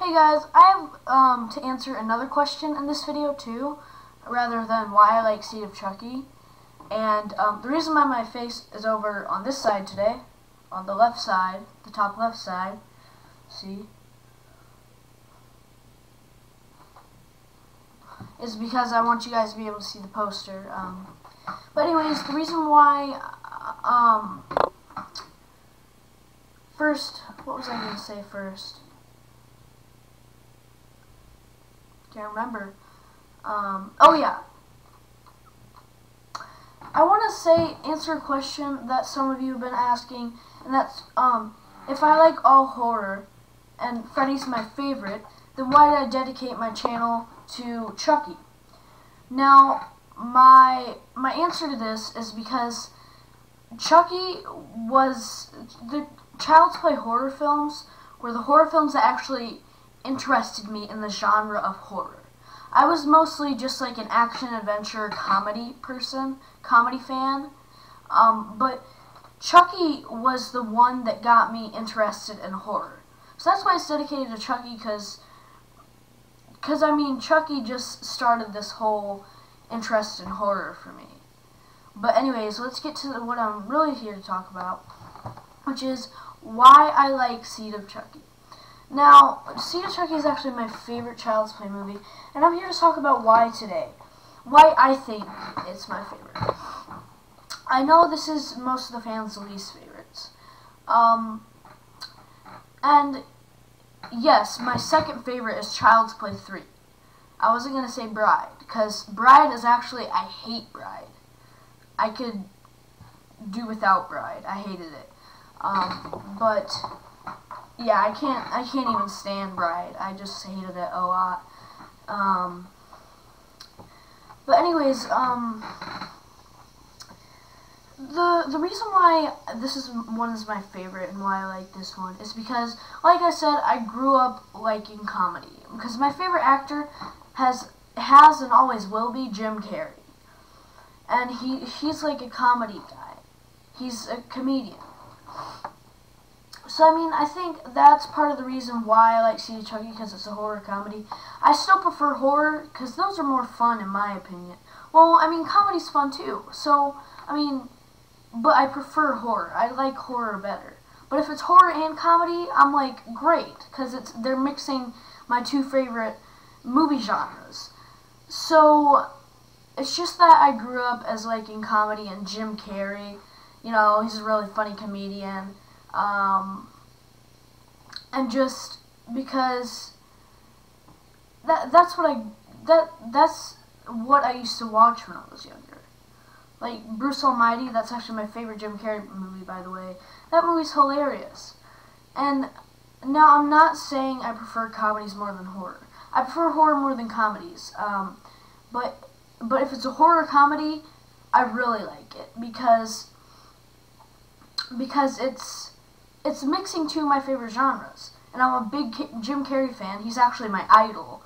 Hey guys, I have to answer another question in this video too, rather than why I like Seed of Chucky. And the reason why my face is over on this side today, on the left side, the top left side, see, is because I want you guys to be able to see the poster. But anyways, the reason why, first, what was I going to say first? Can't remember. Oh yeah. I want to answer a question that some of you have been asking, and that's, if I like all horror, and Freddy's my favorite, then why did I dedicate my channel to Chucky? Now, my answer to this is because Chucky was, the Child's Play horror films were the horror films that actually interested me in the genre of horror. I was mostly just like an action-adventure comedy fan, but Chucky was the one that got me interested in horror. So that's why it's dedicated to Chucky, because I mean, Chucky just started this whole interest in horror for me. But anyways, let's get to what I'm really here to talk about, which is why I like Seed of Chucky. Now, Seed of Chucky is actually my favorite Child's Play movie, and I'm here to talk about why today. Why I think it's my favorite. I know this is most of the fans' least favorites. And yes, my second favorite is Child's Play 3. I wasn't going to say Bride, because Bride is actually, I hate Bride. I could do without Bride. I hated it. But yeah, I can't even stand Bride. I just hated it a lot. But anyways, the reason why this one is my favorite and why I like this one is because, like I said, I grew up liking comedy. Because my favorite actor has and always will be Jim Carrey. And he's like a comedy guy. He's a comedian. So, I mean, I think that's part of the reason why I like Seed of Chucky, because it's a horror comedy. I still prefer horror, because those are more fun, in my opinion. Well, I mean, comedy's fun, too. So, I mean, but I prefer horror. I like horror better. But if it's horror and comedy, I'm like, great, because they're mixing my two favorite movie genres. So, it's just that I grew up as liking comedy, and Jim Carrey, you know, he's a really funny comedian. And just because that's what I used to watch when I was younger. Like Bruce Almighty, that's actually my favorite Jim Carrey movie, by the way. That movie's hilarious. And now I'm not saying I prefer comedies more than horror. I prefer horror more than comedies. But if it's a horror comedy, I really like it because it's mixing two of my favorite genres, and I'm a big Jim Carrey fan. He's actually my idol.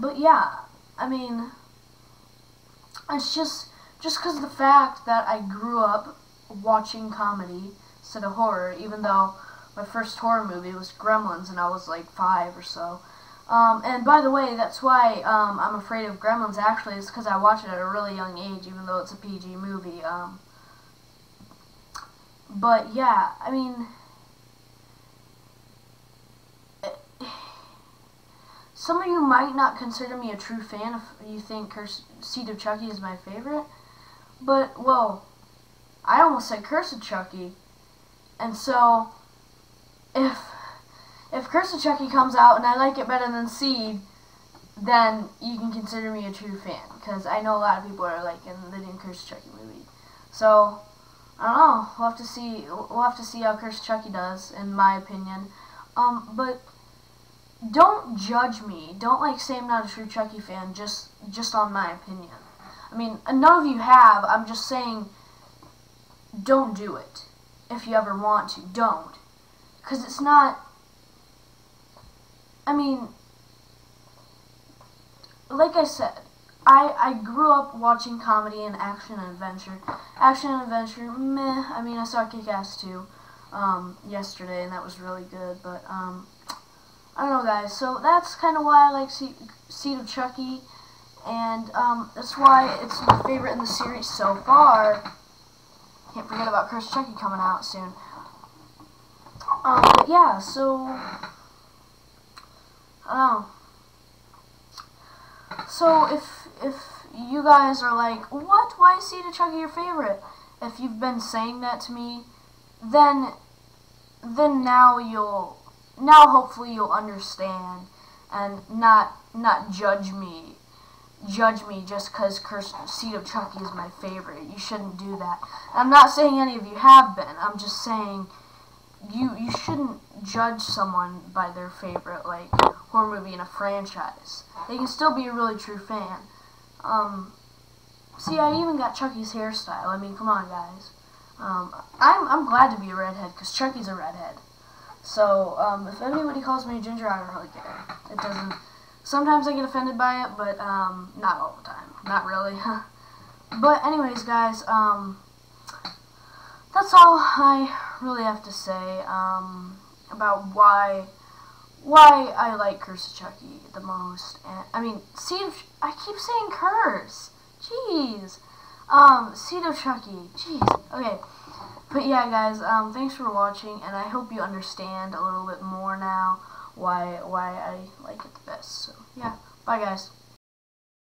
But yeah, I mean, it's just because of the fact that I grew up watching comedy instead of horror, even though my first horror movie was Gremlins, and I was like 5 or so. And by the way, that's why I'm afraid of Gremlins, actually, is because I watched it at a really young age, even though it's a PG movie. But yeah, I mean, some of you might not consider me a true fan if you think Seed of Chucky is my favorite, but, well, I almost said Curse of Chucky, and so, if Curse of Chucky comes out and I like it better than Seed, then you can consider me a true fan, because I know a lot of people are liking the new Curse of Chucky movie. So, I don't know. We'll have to see. We'll have to see how Curse of Chucky does, in my opinion. But don't judge me. Don't say I'm not a true Chucky fan just on my opinion. I mean, none of you have. I'm just saying, don't do it. If you ever want to, don't, because it's not. I mean, like I said, I grew up watching comedy and action and adventure. Action and adventure, meh. I mean, I saw Kick-Ass too. yesterday, and that was really good. But I don't know, guys. So that's kind of why I like Seed of Chucky, and that's why it's my favorite in the series so far. Can't forget about Curse of Chucky coming out soon. But yeah, so I don't know. So if you guys are like, what? Why is Seed of Chucky your favorite? If you've been saying that to me, then now hopefully you'll understand and not judge me just because Seed of Chucky is my favorite. You shouldn't do that. I'm not saying any of you have been. I'm just saying you shouldn't judge someone by their favorite like horror movie in a franchise. They can still be a really true fan. See, I even got Chucky's hairstyle. I mean, come on, guys. I'm glad to be a redhead because Chucky's a redhead. So if anybody calls me a ginger, I don't really care. It doesn't. Sometimes I get offended by it, but not all the time. Not really. But anyways, guys, that's all I really have to say about why I like Curse of Chucky the most. And I mean, I keep saying Curse. Jeez. Seed of Chucky. Jeez. Okay. But yeah, guys, thanks for watching, and I hope you understand a little bit more now why I like it the best. So yeah, bye, guys.